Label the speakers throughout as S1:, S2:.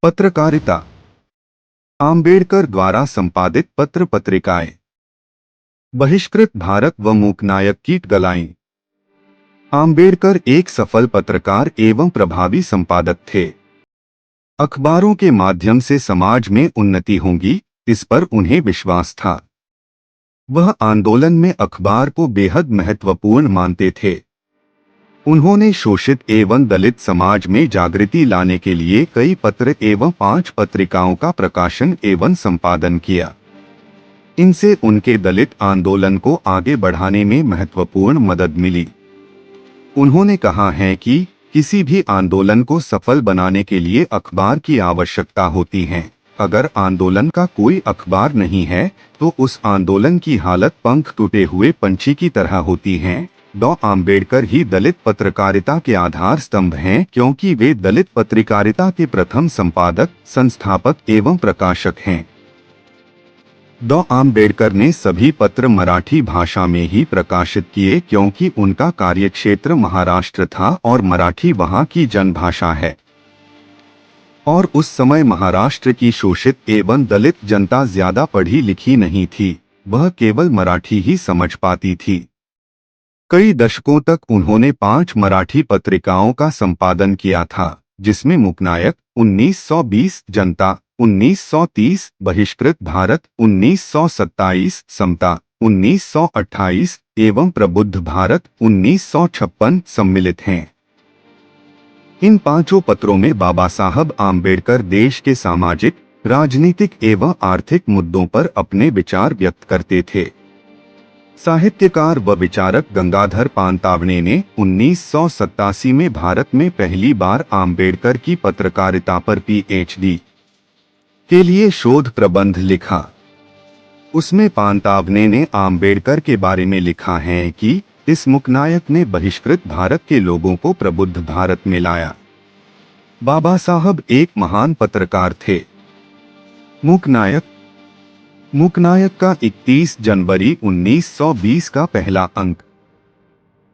S1: पत्रकारिता। आम्बेडकर द्वारा संपादित पत्र पत्रिकाएं। बहिष्कृत भारत व मूकनायक की गलाएं। आम्बेडकर एक सफल पत्रकार एवं प्रभावी संपादक थे। अखबारों के माध्यम से समाज में उन्नति होगी, इस पर उन्हें विश्वास था। वह आंदोलन में अखबार को बेहद महत्वपूर्ण मानते थे। उन्होंने शोषित एवं दलित समाज में जागृति लाने के लिए कई पत्र एवं 5 पत्रिकाओं का प्रकाशन एवं संपादन किया। इनसे उनके दलित आंदोलन को आगे बढ़ाने में महत्वपूर्ण मदद मिली। उन्होंने कहा है कि किसी भी आंदोलन को सफल बनाने के लिए अखबार की आवश्यकता होती है। अगर आंदोलन का कोई अखबार नहीं है तो उस आंदोलन की हालत पंख टूटे हुए पंछी की तरह होती है। डॉ. आम्बेडकर ही दलित पत्रकारिता के आधार स्तंभ हैं, क्योंकि वे दलित पत्रकारिता के प्रथम संपादक, संस्थापक एवं प्रकाशक हैं। डॉ. आम्बेडकर ने सभी पत्र मराठी भाषा में ही प्रकाशित किए, क्योंकि उनका कार्यक्षेत्र महाराष्ट्र था और मराठी वहां की जनभाषा है। और उस समय महाराष्ट्र की शोषित एवं दलित जनता ज्यादा पढ़ी लिखी नहीं थी, वह केवल मराठी ही समझ पाती थी। कई दशकों तक उन्होंने 5 मराठी पत्रिकाओं का संपादन किया था, जिसमें मूकनायक 1920, जनता 1930, बहिष्कृत भारत 1927, समता 1928 एवं प्रबुद्ध भारत 1956 सम्मिलित हैं। इन 5 पत्रों में बाबा साहब आम्बेडकर देश के सामाजिक, राजनीतिक एवं आर्थिक मुद्दों पर अपने विचार व्यक्त करते थे। साहित्यकार व विचारक गंगाधर पानतावणे ने 1987 में भारत में पहली बार आम्बेडकर की पत्रकारिता पर पीएचडी के लिए शोध प्रबंध लिखा। उसमें पानतावणे ने आम्बेडकर के बारे में लिखा है कि इस मूकनायक ने बहिष्कृत भारत के लोगों को प्रबुद्ध भारत में लाया। बाबा साहब एक महान पत्रकार थे। मूकनायक का 31 जनवरी 1920 का पहला अंक।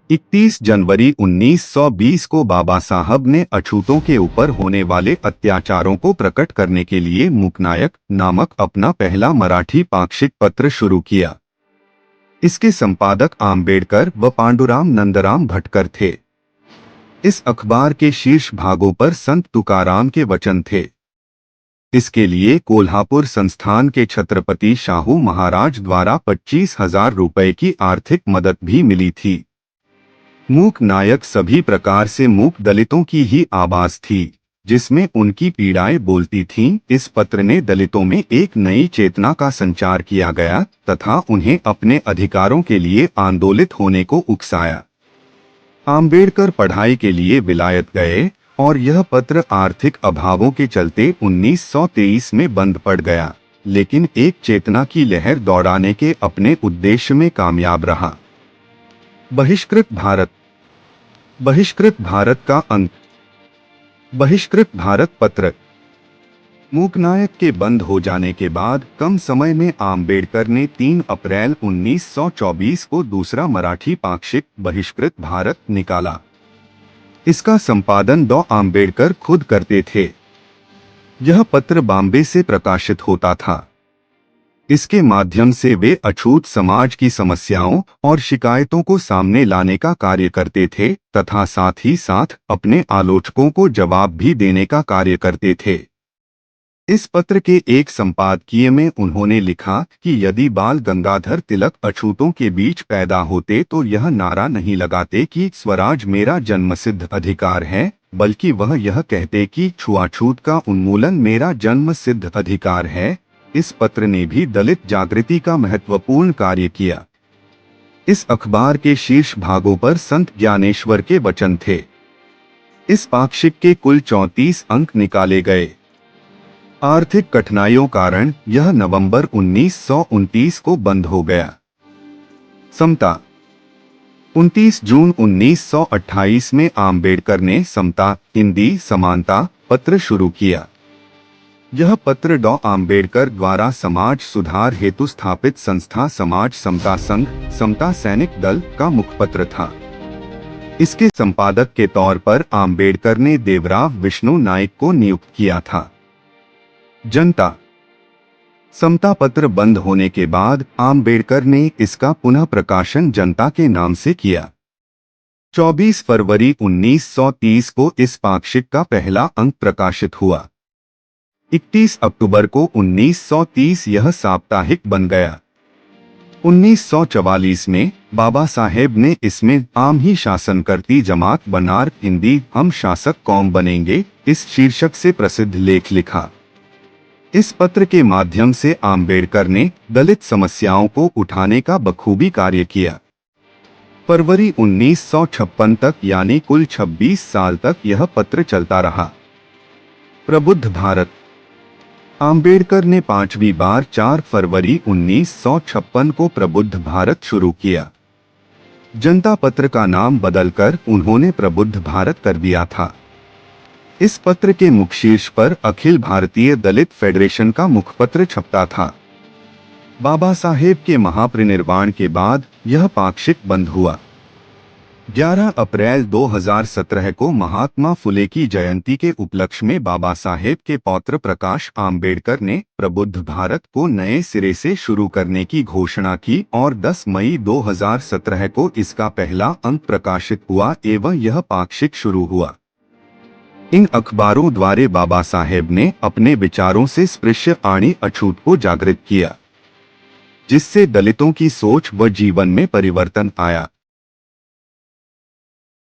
S1: 31 जनवरी 1920 को बाबा साहब ने अछूतों के ऊपर होने वाले अत्याचारों को प्रकट करने के लिए मूकनायक नामक अपना पहला मराठी पाक्षिक पत्र शुरू किया। इसके संपादक आम्बेडकर व पांडुराम नंदराम भटकर थे। इस अखबार के शीर्ष भागों पर संत तुकाराम के वचन थे। इसके लिए कोल्हापुर संस्थान के छत्रपति शाहू महाराज द्वारा 25,000 रुपए की आर्थिक मदद भी मिली थी। मूक नायक सभी प्रकार से मूक दलितों की ही आवाज थी, जिसमें उनकी पीड़ाएं बोलती थीं। इस पत्र ने दलितों में एक नई चेतना का संचार किया गया तथा उन्हें अपने अधिकारों के लिए आंदोलित होने को उकसाया। आम्बेडकर पढ़ाई के लिए विलायत गए और यह पत्र आर्थिक अभावों के चलते 1923 में बंद पड़ गया, लेकिन एक चेतना की लहर दौड़ाने के अपने उद्देश्य में कामयाब रहा। बहिष्कृत भारत का अंक। बहिष्कृत भारत पत्र। मूकनायक के बंद हो जाने के बाद कम समय में आम्बेडकर ने 3 अप्रैल 1924 को दूसरा मराठी पाक्षिक बहिष्कृत भारत निकाला। इसका संपादन डॉ. आम्बेडकर खुद करते थे। यह पत्र बॉम्बे से प्रकाशित होता था। इसके माध्यम से वे अछूत समाज की समस्याओं और शिकायतों को सामने लाने का कार्य करते थे तथा साथ ही साथ अपने आलोचकों को जवाब भी देने का कार्य करते थे। इस पत्र के एक संपादकीय में उन्होंने लिखा कि यदि बाल गंगाधर तिलक अछूतों के बीच पैदा होते तो यह नारा नहीं लगाते कि स्वराज मेरा जन्मसिद्ध अधिकार है, बल्कि वह यह कहते कि छुआछूत का उन्मूलन मेरा जन्मसिद्ध अधिकार है। इस पत्र ने भी दलित जागृति का महत्वपूर्ण कार्य किया। इस अखबार के शीर्ष भागों पर संत ज्ञानेश्वर के वचन थे। इस पाक्षिक के कुल 34 अंक निकाले गए। आर्थिक कठिनाइयों कारण यह नवंबर 1929 को बंद हो गया। समता। 29 जून 1928 में आम्बेडकर ने समता, हिंदी समानता पत्र शुरू किया। यह पत्र डॉ. आम्बेडकर द्वारा समाज सुधार हेतु स्थापित संस्था समाज समता संघ, समता सैनिक दल का मुखपत्र था। इसके संपादक के तौर पर आम्बेडकर ने देवराव विष्णु नाइक को नियुक्त किया था। जनता समता पत्र बंद होने के बाद आम्बेडकर ने इसका पुनः प्रकाशन जनता के नाम से किया। 24 फरवरी 1930 को इस पाक्षिक का पहला अंक प्रकाशित हुआ। 31 अक्टूबर को 1930 यह साप्ताहिक बन गया। 1944 में बाबा साहेब ने इसमें आम ही शासन करती जमात बनार हिंदी हम शासक कौम बनेंगे इस शीर्षक से प्रसिद्ध लेख लिखा। इस पत्र के माध्यम से आम्बेडकर ने दलित समस्याओं को उठाने का बखूबी कार्य किया। फरवरी 1956 तक यानी कुल 26 साल तक यह पत्र चलता रहा। प्रबुद्ध भारत आम्बेडकर ने 5वीं बार 4 फरवरी 1956 को प्रबुद्ध भारत शुरू किया। जनता पत्र का नाम बदलकर उन्होंने प्रबुद्ध भारत कर दिया था। इस पत्र के मुखशीर्ष पर अखिल भारतीय दलित फेडरेशन का मुखपत्र छपता था। बाबा साहेब के महापरिनिर्वाण के बाद यह पाक्षिक बंद हुआ। 11 अप्रैल 2017 को महात्मा फुले की जयंती के उपलक्ष्य में बाबा साहेब के पौत्र प्रकाश आम्बेडकर ने प्रबुद्ध भारत को नए सिरे से शुरू करने की घोषणा की और 10 मई 2017 को इसका पहला अंक प्रकाशित हुआ एवं यह पाक्षिक शुरू हुआ। इन अखबारों द्वारा बाबा साहेब ने अपने विचारों से स्पृश्य आणी अछूत को जागृत किया, जिससे दलितों की सोच व जीवन में परिवर्तन आया।